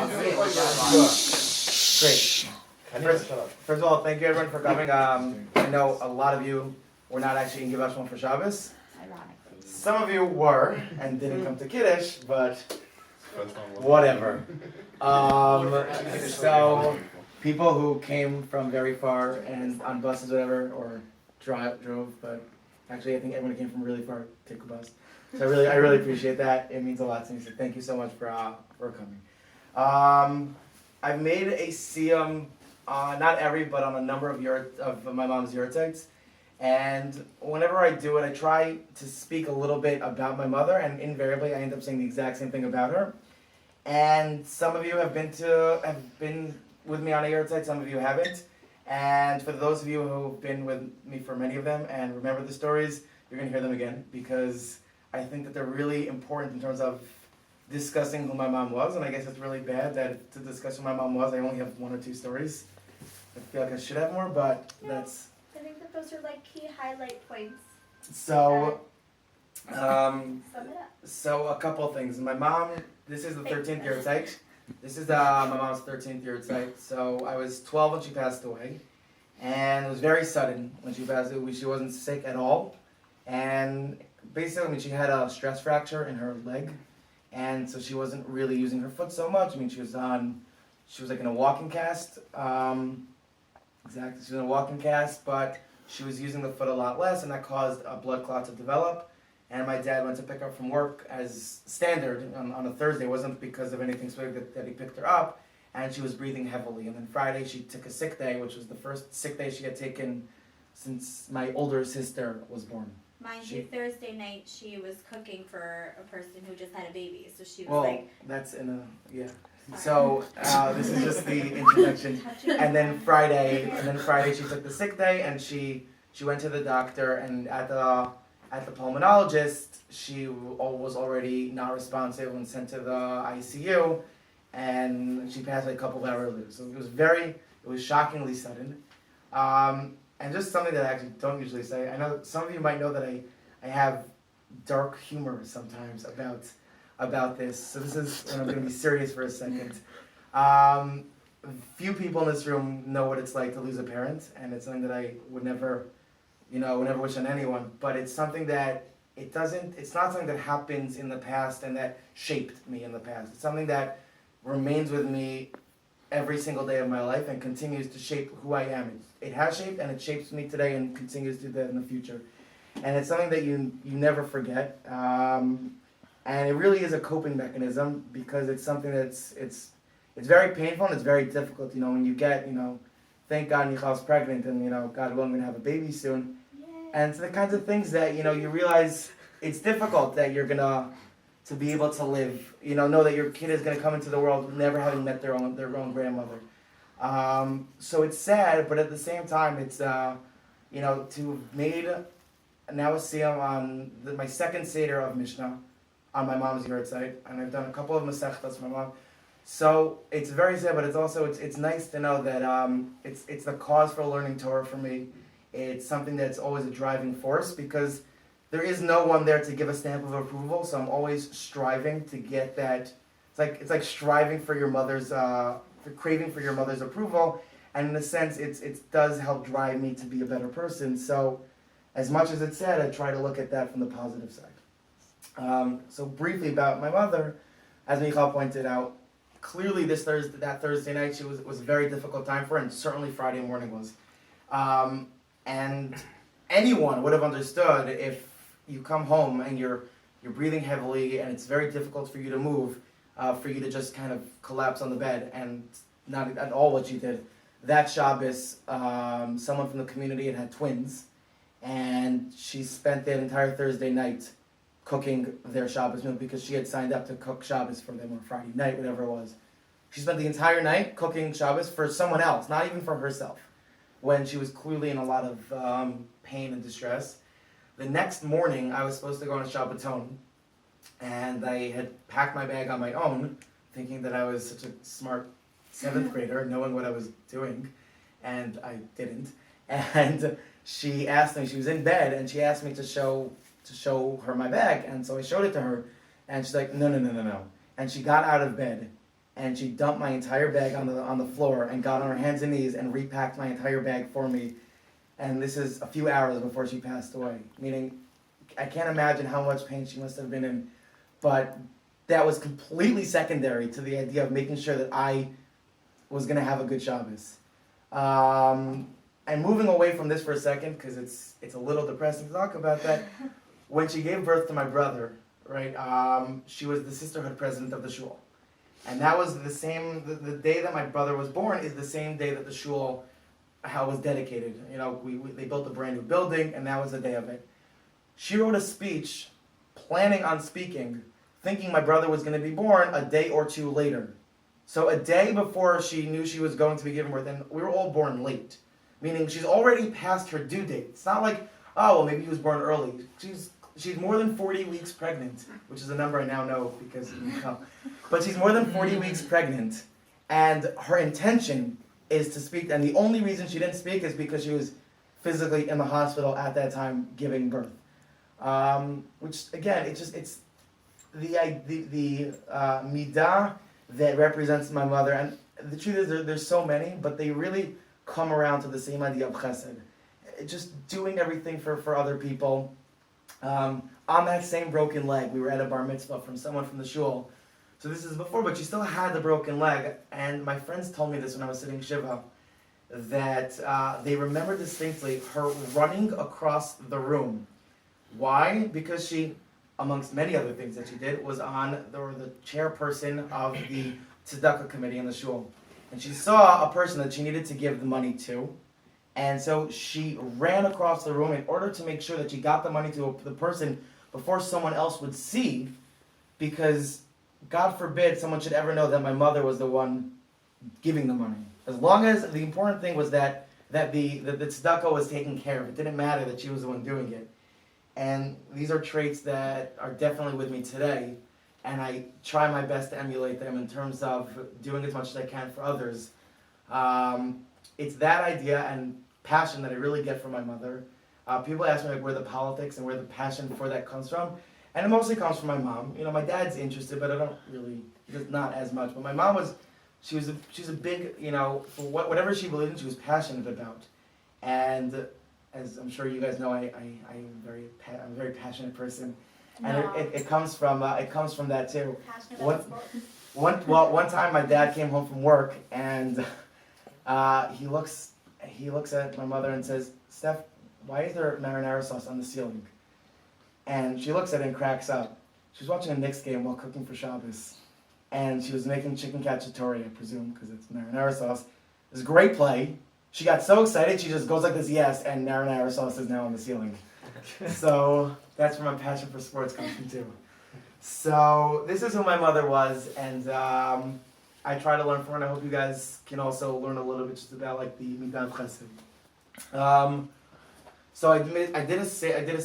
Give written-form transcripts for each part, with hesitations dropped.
Great. First of all, thank you everyone for coming. I know a lot of you were not actually in Givashon for Shabbos. Ironically. Some of you were and didn't come to Kiddush, but whatever. So people who came from very far and on buses, whatever, or drove, but actually I think everyone who came from really far took a bus. So I really appreciate that. It means a lot to me. So thank you so much for coming. I've made a Siyum, not every, but on a number of my mom's yurtzeits. And whenever I do it, I try to speak a little bit about my mother, and invariably I end up saying the exact same thing about her. And some of you have been with me on a yurtzeit, some of you haven't. And for those of you who've been with me for many of them and remember the stories, you're going to hear them again, because I think that they're really important in terms of discussing who my mom was. And I guess it's really bad that to discuss who my mom was, I only have one or two stories. I feel like I should have more, but that's... I think that those are like key highlight points. So, Sum it up. so a couple of things. My mom, this is the 13th yurtzeit. This is my mom's 13th yurtzeit. So I was 12 when she passed away. And it was very sudden when she passed away. She wasn't sick at all. And basically, she had a stress fracture in her leg. And so she wasn't really using her foot so much. She was like in a walking cast. Exactly, she was in a walking cast, but she was using the foot a lot less, and that caused a blood clot to develop. And my dad went to pick her up from work as standard on a Thursday. It wasn't because of anything specific that he picked her up, and she was breathing heavily. And then Friday she took a sick day, which was the first sick day she had taken since my older sister was born. Mind you, Thursday night she was cooking for a person who just had a baby, so she was that's in a, yeah. So this is just the introduction. And then Friday she took the sick day, and she went to the doctor, and at the pulmonologist she was already not responsive and sent to the ICU, and she passed away a couple of hours later. So it was shockingly sudden. And just something that I actually don't usually say. I know some of you might know that I have dark humor sometimes about this. So this is when I'm going to be serious for a second. Few people in this room know what it's like to lose a parent, and it's something that I would never wish on anyone. But it's something that it's not something that happens in the past and that shaped me in the past. It's something that remains with me every single day of my life and continues to shape who I am. It has shaped, and it shapes me today and continues to do that in the future. And it's something that you never forget. And it really is a coping mechanism, because it's something that's it's very painful and it's very difficult. When you get, thank God Michal's pregnant, and God willing, we're gonna have a baby soon. Yay. And it's the kinds of things that you realize it's difficult that you're gonna to be able to live. Know that your kid is gonna come into the world never having met their own grandmother. So it's sad, but at the same time, it's to have made now a Siyum on my second Seder of Mishnah on my mom's yurtzeit, and I've done a couple of Masechtas for my mom. So it's very sad, but it's also it's nice to know that it's the cause for learning Torah for me. It's something that's always a driving force, because there is no one there to give a stamp of approval. So I'm always striving to get that. It's like striving for your mother's, craving for your mother's approval, and in a sense, it does help drive me to be a better person. So, as much as it's sad, I try to look at that from the positive side. So briefly about my mother, as Michal pointed out, clearly that Thursday night was a very difficult time for her, and certainly Friday morning was. And anyone would have understood if you come home and you're breathing heavily and it's very difficult for you to move, for you to just kind of collapse on the bed, and not at all what you did. That Shabbos, someone from the community had twins, and she spent that entire Thursday night cooking their Shabbos meal, because she had signed up to cook Shabbos for them on Friday night, whatever it was. She spent the entire night cooking Shabbos for someone else, not even for herself, when she was clearly in a lot of pain and distress. The next morning, I was supposed to go on a Shabbaton, and I had packed my bag on my own, thinking that I was such a smart 7th grader, knowing what I was doing, and I didn't. And she asked me, she was in bed, and she asked me to show her my bag, and so I showed it to her, and she's like, no. And she got out of bed, and she dumped my entire bag on the floor and got on her hands and knees and repacked my entire bag for me. And this is a few hours before she passed away. Meaning, I can't imagine how much pain she must have been in, but that was completely secondary to the idea of making sure that I was going to have a good Shabbos. And moving away from this for a second, because it's a little depressing to talk about that, when she gave birth to my brother, right, she was the sisterhood president of the shul. And that was the day that my brother was born is the same day that the shul was dedicated. You know, they built a brand new building, and that was the day of it. She wrote a speech, planning on speaking, thinking my brother was going to be born a day or two later. So a day before she knew she was going to be given birth, and we were all born late. Meaning she's already past her due date. It's not like, oh, well, maybe he was born early. She's more than 40 weeks pregnant, which is a number I now know because but she's more than 40 weeks pregnant, and her intention is to speak, and the only reason she didn't speak is because she was physically in the hospital at that time giving birth. Which again, it's the midah that represents my mother, and the truth is there's so many, but they really come around to the same idea of chesed. Just doing everything for other people. On that same broken leg, we were at a bar mitzvah from someone from the shul. So this is before, but she still had the broken leg. And my friends told me this when I was sitting Shiva, that they remember distinctly her running across the room. Why? Because she, amongst many other things that she did, was the chairperson of the tzedakah committee in the shul. And she saw a person that she needed to give the money to. And so she ran across the room in order to make sure that she got the money to the person before someone else would see, because God forbid someone should ever know that my mother was the one giving the money. As long as the important thing was that the tzedakah was taken care of. It didn't matter that she was the one doing it. And these are traits that are definitely with me today. And I try my best to emulate them in terms of doing as much as I can for others. It's that idea and passion that I really get from my mother. People ask me where the politics and where the passion for that comes from. And it mostly comes from my mom. You know, my dad's interested, but I don't really, just not as much. But my mom she's a big, you know, for whatever she believed in, she was passionate about. And as I'm sure you guys know, I'm a very passionate person. And it comes from that too. One time my dad came home from work, and he looks at my mother and says, "Steph, why is there marinara sauce on the ceiling?" And she looks at it and cracks up. She was watching a Knicks game while cooking for Shabbos, and she was making chicken cacciatore, I presume, because it's marinara sauce. It was a great play. She got so excited, she just goes like this, yes, and marinara sauce is now on the ceiling. So that's where my passion for sports comes from too. So this is who my mother was, and I try to learn from her, and I hope you guys can also learn a little bit just about like the midah of chesed. So I did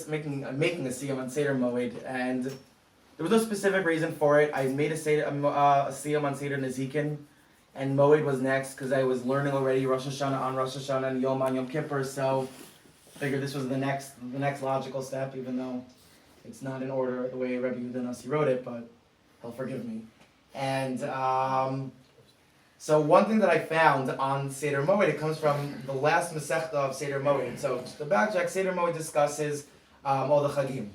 making a Siyum on Seder Moed, and there was no specific reason for it. I made a Siyum on Seder Nezikin, and Moed was next because I was learning already Rosh Hashanah and Yom on Yom Kippur. So I figured this was the next logical step, even though it's not in order the way Rebbe Yehuda Nasi wrote it, but he'll forgive me. And so one thing that I found on Seder Moed, it comes from the last Masechta of Seder Moed. So just the backtrack, Seder Moed discusses all the Chagim.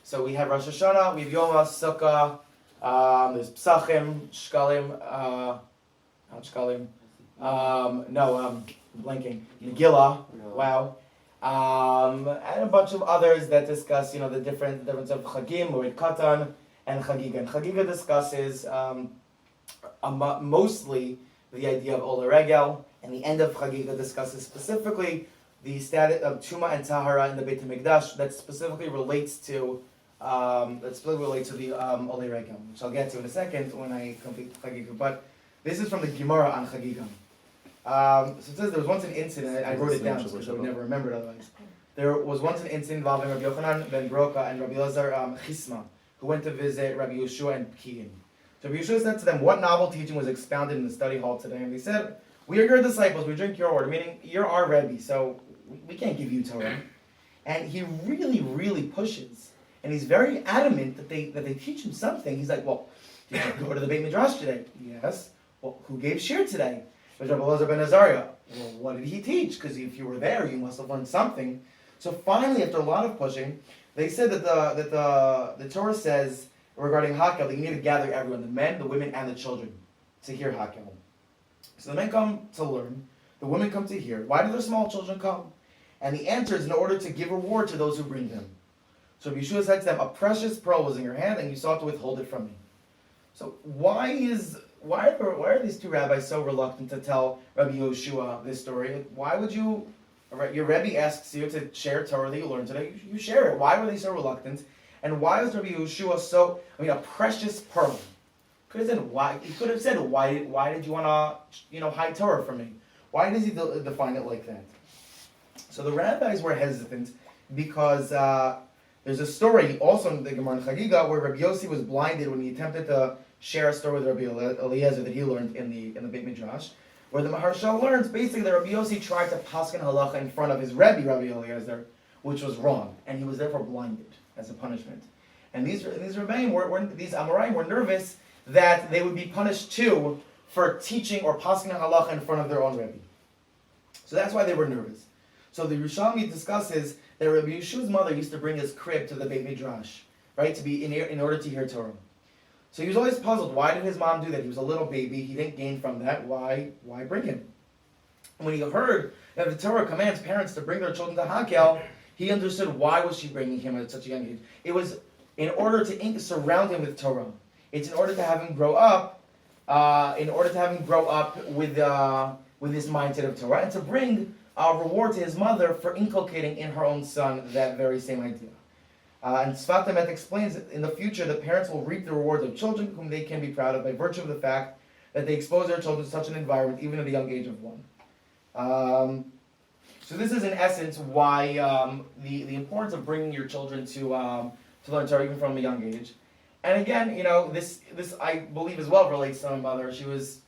So we have Rosh Hashanah, we have Yom HaSukkah, there's Psachim, Shkalim, not Shkalim, blanking, Megillah, wow. And a bunch of others that discuss, you know, the difference of Chagim, Moed Katan, and Chagiga. And Chagiga discusses mostly the idea of Ola Regel, and the end of Chagiga discusses specifically the status of Truma and Tahara in the Beit HaMikdash that specifically relates to the Ola Regel, which I'll get to in a second when I complete Chagiga. But this is from the Gemara on Chagiga. So it says there was once an incident, I wrote it down because I would never remember it otherwise. There was once an incident involving Rabbi Yochanan ben Broka and Rabbi Elazar Chisma, who went to visit Rabbi Yeshua and Kiyin. So Rabbi Yeshua said to them, "What novel teaching was expounded in the study hall today?" And they said, "We are your disciples, we drink your order," meaning you're our Rebbe, so we can't give you Torah. And he really, really pushes. And he's very adamant that they teach him something. He's like, "Well, did you go to the Beit Midrash today?" "Yes." well, who gave shir today? It was Rabbi Elazar ben Azariah. Well, what did he teach? Because if you were there, you must have learned something. So finally, after a lot of pushing, they said that the Torah says regarding Hakel that you need to gather everyone, the men, the women, and the children, to hear Hakel. So the men come to learn, the women come to hear. Why do the small children come? And the answer is in order to give reward to those who bring them. So Yeshua said to them, a precious pearl was in your hand, and you sought to withhold it from me. So why are these two rabbis so reluctant to tell Rabbi Yehoshua this story? Why would you? Your Rebbe asks you to share Torah that you learned today. You share it. Why were they so reluctant? And why was Rabbi Yehoshua so? A precious pearl. Could have said why. He could have said why did you want to hide Torah from me? Why does he define it like that? So the rabbis were hesitant because there's a story also in the Gemara in Chagiga where Rabbi Yossi was blinded when he attempted to share a story with Rabbi Eliezer that he learned in the Beit Midrash, where the Maharshal learns basically that Rabbi Yossi tried to paskin halacha in front of his Rebbe, Rabbi Eliezer, which was wrong, and he was therefore blinded as a punishment. And these Rebbeim these Amoraim were nervous that they would be punished too for teaching or paskin halacha in front of their own Rebbe. So that's why they were nervous. So the Yerushalmi discusses that Rabbi Yeshua's mother used to bring his crib to the Beit Midrash, right, to be in order to hear Torah. So he was always puzzled. Why did his mom do that? He was a little baby. He didn't gain from that. Why bring him? And when he heard that the Torah commands parents to bring their children to Hakel, he understood why was she bringing him at such a young age. It was in order to surround him with Torah. It's in order to have him grow up. With this mindset of Torah, and to bring reward to his mother for inculcating in her own son that very same idea. And Sfat Emet explains that in the future the parents will reap the rewards of children whom they can be proud of by virtue of the fact that they expose their children to such an environment even at the young age of 1. So this is in essence why the importance of bringing your children to learn Torah even from a young age. And again, this I believe as well relates to my mother. She was,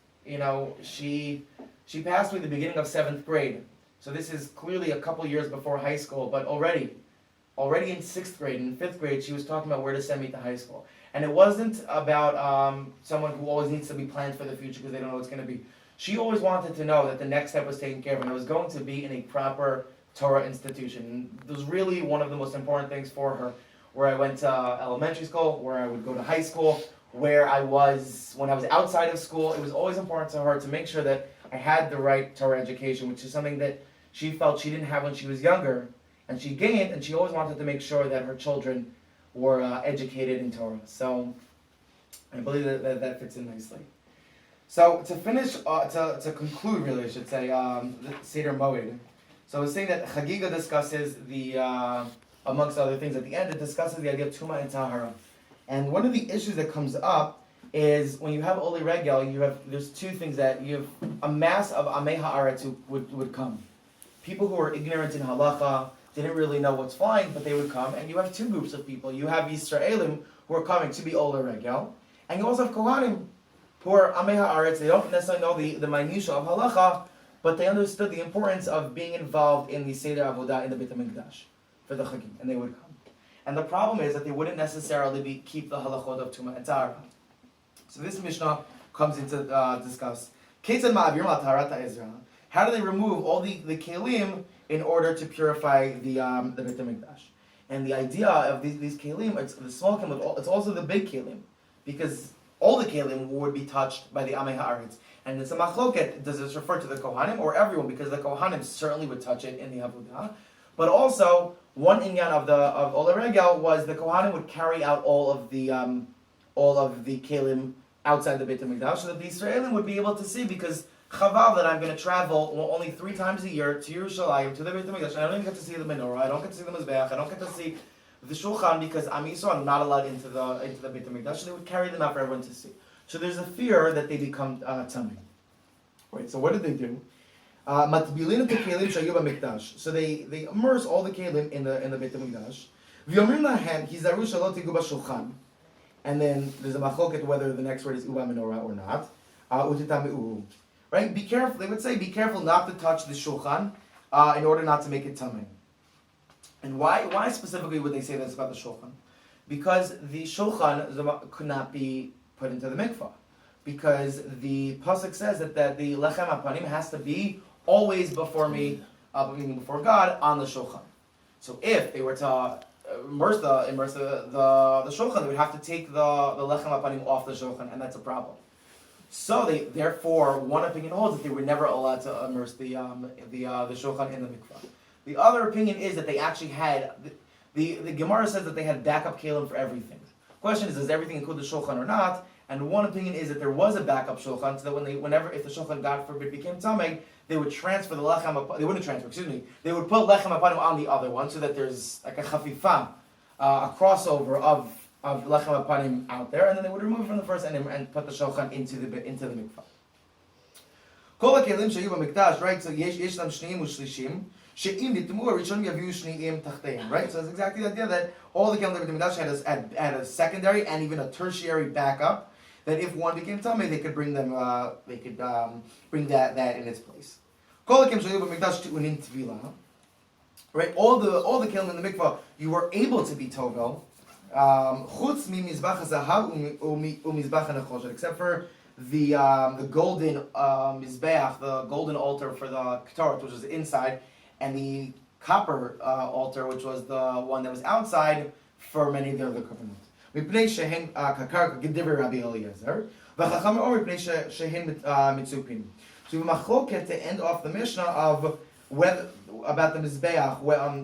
she passed away at the beginning of 7th grade. So this is clearly a couple years before high school, but already in 6th grade and 5th grade, she was talking about where to send me to high school. And it wasn't about someone who always needs to be planned for the future because they don't know what it's going to be. She always wanted to know that the next step was taken care of, and it was going to be in a proper Torah institution. And it was really one of the most important things for her, where I went to elementary school, where I would go to high school, where I was, when I was outside of school. It was always important to her to make sure that I had the right Torah education, which is something that she felt she didn't have when she was younger, and she gained, and she always wanted to make sure that her children were educated in Torah. So I believe that fits in nicely. So to finish, to conclude really, I should say, the Seder Moed. So I was saying that Chagiga discusses amongst other things at the end, it discusses the idea of Tuma and Tahara. And one of the issues that comes up is when you have Oli Regel, there's two things that you have a mass of Amei Haaretz who would come. People who are ignorant in halacha, didn't really know what's flying, but they would come. And you have two groups of people. You have Yisraelim who are coming to be Oli Regel, and you also have Kohanim who are Amei Haaretz. They don't necessarily know the minutiae of halacha, but they understood the importance of being involved in the Seder Avodah in the Beit HaMikdash for the Chagim, and they would come. And the problem is that they wouldn't necessarily keep the halachot of Tumah and Tahara. So this Mishnah comes in to discuss how do they remove all the kelim in order to purify the Beit HaMikdash. And the idea of these kelim, it's the small kelim, it's also the big kelim, because all the kelim would be touched by the Amei Haaretz. And it's a machloket, does this refer to the Kohanim or everyone? Because the Kohanim certainly would touch it in the Avodah. But also, one inyan of Oli Regel was the Kohanim would carry out all of the kelim outside the Beit HaMikdash, so that the Israelim would be able to see, because Chavav that I'm going to travel only 3 times a year to Yerushalayim, to the Beit HaMikdash, and I don't even get to see the menorah, I don't get to see the Mizbeach, I don't get to see the Shulchan, because I'm Yisrael, I'm not allowed into the Beit HaMikdash, so they would carry them out for everyone to see. So there's a fear that they become tummy. Right, so what did they do? Matbilin the kelim shayu b'mikdash. So they immerse all the kelim in the Beit HaMikdash. V'yomrim lahem hizaru shalot tigu b'shulchan. And then there's a machloket whether the next word is uva menorah or not. Utitam. Right? Be careful. They would say, be careful not to touch the shulchan in order not to make it tummy. And why specifically would they say this about the shulchan? Because the shulchan could not be put into the mikvah. because the pasuk says that the lechem hapanim has to be always before me, meaning before God, on the shulchan. So if they were to immerse the shulchan, they would have to take the lechem hapanim off the shulchan, and that's a problem. So therefore, one opinion holds that they were never allowed to immerse the shulchan in the mikvah. The other opinion is that they actually had the Gemara says that they had backup kelim for everything. The question is, does everything include the shulchan or not? And one opinion is that there was a backup shulchan, so that if the shulchan, God forbid, became tamei, they would transfer the lechem hapanim. They wouldn't transfer. Excuse me. They would put lechem hapanim on the other one, so that there's like a chafifa, a crossover of lechem hapanim out there, and then they would remove it from the first and put the shulchan into the mikvah. Kol hakelim shayu b'mikdash, right? So yesh lam shniyim u'shlishim. She'im nitmu rishonim yaviu shniyim tachteim, right? So it's exactly the idea that all the kelim of the mikdash had a secondary and even a tertiary backup. That if one became tamei, they could bring them. They could bring that in its place. Kol hakelim shayu b'mikdash tu'unin tvila. Right? All the kelim in the mikvah, you were able to be tovel. Chutz mi mizbach hazahav u'mizbach hanechoshet, except for the golden mizbeach, the golden altar for the ketoret, which was inside, and the copper altar, which was the one that was outside for many of the other covenants. Mipnei shehen kakar gediver Rabbi Eliezer, v'chacham or mipnei shehen mitzupin. So we machloket to end off the Mishnah of about the mizbeach,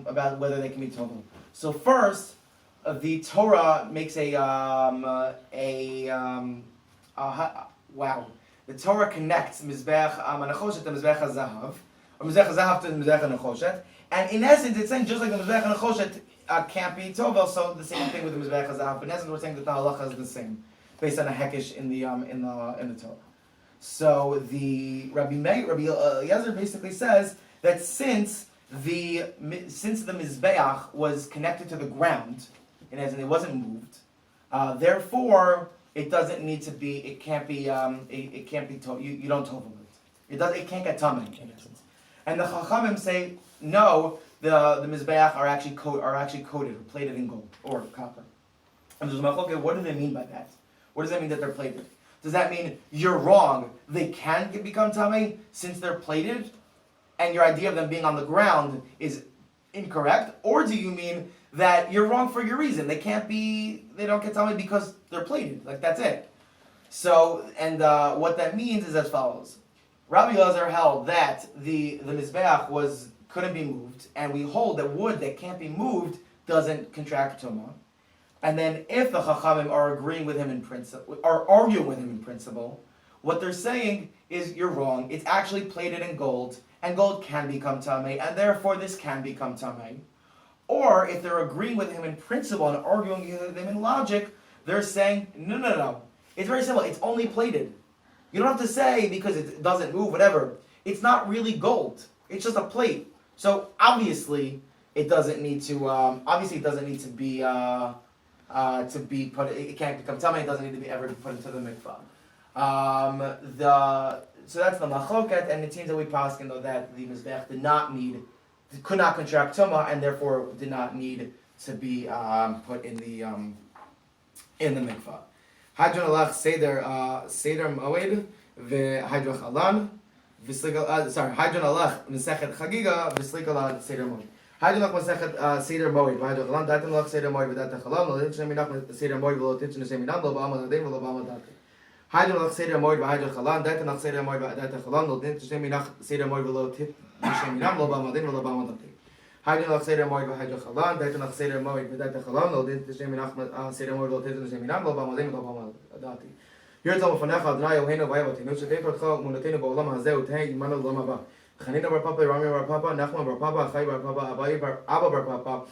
about whether they can be tovel. So first, the Torah makes the Torah connects mizbeach hanechoshet to mizbeach hazahav, or mizbeach hazahav to mizbeach hanechoshet, and in essence, it's saying just like the mizbeach hanechoshet can't be tovel, so the same thing with the mizbeach hazahav. But in essence, we're saying that the halacha is the same, based on a hekesh in the Torah. So the Rabbi Eliezer basically says that since the mizbeach was connected to the ground, and as in it wasn't moved, therefore it doesn't need to be. It can't be. It can't be. You don't tovel it. It can't get tamei in essence. And the Chachamim say no. The mizbeach are actually coated or plated in gold or copper. And there's okay, what do they mean by that? What does that mean that they're plated? Does that mean you're wrong? They can become tamei since they're plated, and your idea of them being on the ground is incorrect, or do you mean that you're wrong for your reason? They don't get tamei because they're plated. Like that's it. So, and what that means is as follows. Rabbi Eliezer held that the mizbeach couldn't be moved, and we hold that wood that can't be moved doesn't contract tumah. And then if the Chachamim are agreeing with him in principle, or arguing with him in principle, what they're saying is you're wrong. It's actually plated in gold, and gold can become tamei, and therefore this can become tamei. Or if they're agreeing with him in principle and arguing with him in logic, they're saying, no. It's very simple. It's only plated. You don't have to say because it doesn't move, whatever. It's not really gold. It's just a plate. So obviously it doesn't need to. Be put. It can't become tamei. It doesn't need to be ever put into the mikvah. So that's the machloket, and it seems that we paskin though that the mizbeach could not contract tumah, and therefore did not need to be put in the mikvah. Hadron alach seder moed v'hydroch alan Hadron alach mesechet chagiga v'slik alan seder moed. Hadron alach mesechet seder moed v'hydroch alan daten alach seder moed v'datech alan lo tinchen minach seder moed v'lo tinchen seminam lo ba'amad adin v'lo ba'amad daten. Hadron alach seder moed v'hydroch alan daten alach seder moed v'datech alan lo tinchen minach seder moed v'lo tinchen seminam lo ba'amad adin v'lo ba'amad daten. Hadron alach seder moed v'hydroch alan daten alach seder moed v'datech alan lo tinchen minach seder moed v'lo tinchen seminam lo ba'amad adin v'lo ba'amad daten. Here tell Fanecha Adonai Eloheinu Vayavotinu Shevei Parcha Munatenu Ba'olam Hazeh Utei Imanu L'Olam Haba Chanina Bar Papa Rami Bar Papa Nachman Bar Papa Achai Bar Papa Abayi Bar Abba Bar Papa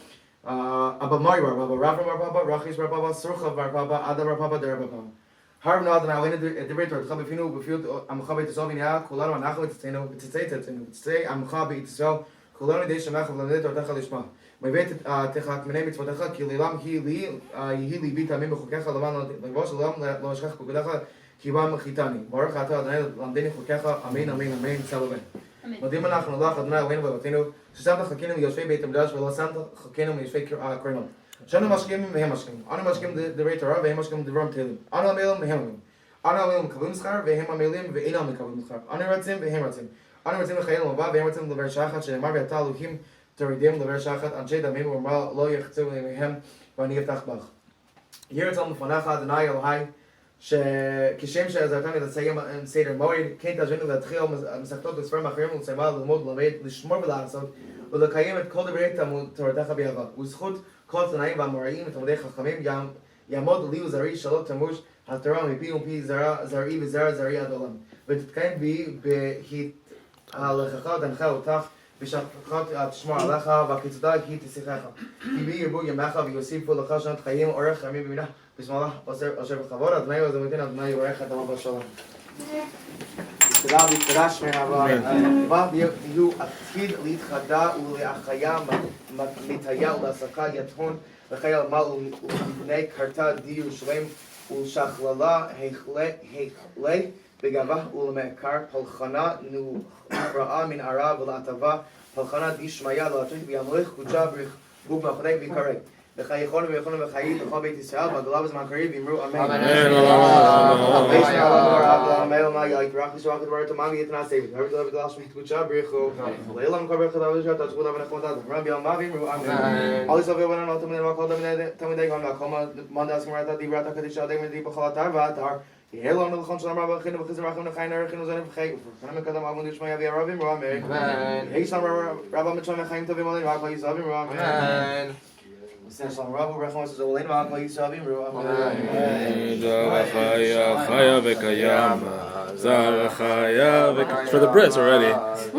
Abba Mari Bar Papa Rafa Bar Papa Rachis Bar Papa Surcha Bar Papa Ada Bar Papa Der Bar Papa Harv No Adonai Eloheinu Edivrei Torah B'finu B'fiut Amcha B'Yisrael V'Niha Kulanu Anachu V'Tzitzenu V'Tzitzei Amcha B'Yisrael Kulanu Dei Shemecha V'Lamdei Tortecha Lishma Mevet Techak Minei Mitzvotecha Ki Lilam Hi Li B'Tamim B'Chukecha Lavan L'Vosh L'Olam Lo Eshkach B'Kudecha Kiba Mechitani. Baruch Atah Adonai Lamdeni Chukecha. Amen. Amen. Amen. Tzaveh. Modim Anachnu Lach Adonai Eloheinu V'Avotinu Sheshamta Chakenu Yoshvei Beit Hamikdash V'lo Samta Chakenu Yoshvei Korinot. Shanu Mashkim V'Hem Mashkim. Anu Mashkim Divrei Torah V'Hem Mashkim Divram Tehillim. Anu Amelim V'Hem Amelim. אנו עמלים מקבלים שכר והם עמלים ואינם מקבלים שכר. אנו רוצים והם רוצים. אנו רוצים לחייל למובא והם רוצים לדבר שחת שנאמר ואתה אלוהים תורידם לדבר שחת אנשי דמים ואמרה לא יחצו אליהם ואני אפתח בך. יהי רצון לפניך אדוני אלוהי שכשם שעזרתני לסיים סדר מועד כן תעזרנו להתחיל מסכתות וספרים אחרים ולסיימה ללמוד ולמד לשמור ולעשות ולקיים את כל דברי תורתך באהבה וזכות כל התנאים והאמוראים ותלמידי חכמים יעמוד לי וזרעי שלא תמוש התורה מפי ומפי זרעי וזרע זרעי עד עולם ותתקיים בי בהלכך ודנך אותך ושכחת תשמור עליך והקיצותה היא תשיחך כי בי ירבו ימיך ויוסיפו לך שנות חיים אורך ימים במינה בשמאלה אשר בכבוד אדוני ועזמתין אדוני יברך את עמו בשלום. תודה שמירה אבל יהיו עתיד להתחדע ולהחיה מטיה ולהסקה יתון וחיל מה ולבני קרתה דיור שלם ולשכללה היכלה בגאווה ולמעקר פלחנה נבראה מן ערה ולהטבה פלחנה דשמיא לעתיד וימלך קודשה ברוך מלכותי ויקרא וחייכון ויכון וחיי לכל בית ישראל והגדולה בזמן קריב ואמרו אמן. אמן. יתברך לשלוח את דבר תמם ויתנה סביב. הרבי תודה וגדולה שמית קודשה בריחו. לעילוי כל ברכת אבו תשכו דה ונחמתה. רבי אלמה ואמרו אמן. all ישראל ובנן על תלמידי וכל תלמידי גון והכל מנדה הסמרת דיברת הקדישה די מדי בכל אתר ואתר. יהיה לנו לכון שלום רב אחינו וחזר רחם נחיים נערכים זנים וחי ופרחנה מקדם אבו נשמע יביא הרב אמרו אמן. יהי שלום רב המצום וחיים טובים עלינו והכל ישראל אמרו אמן. וסן שלום רב וברכה מסוס עלינו והכל ישראל אמרו אמן. זר חיה וקיים זר חיה וקיים for the Brits already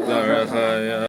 זר חיה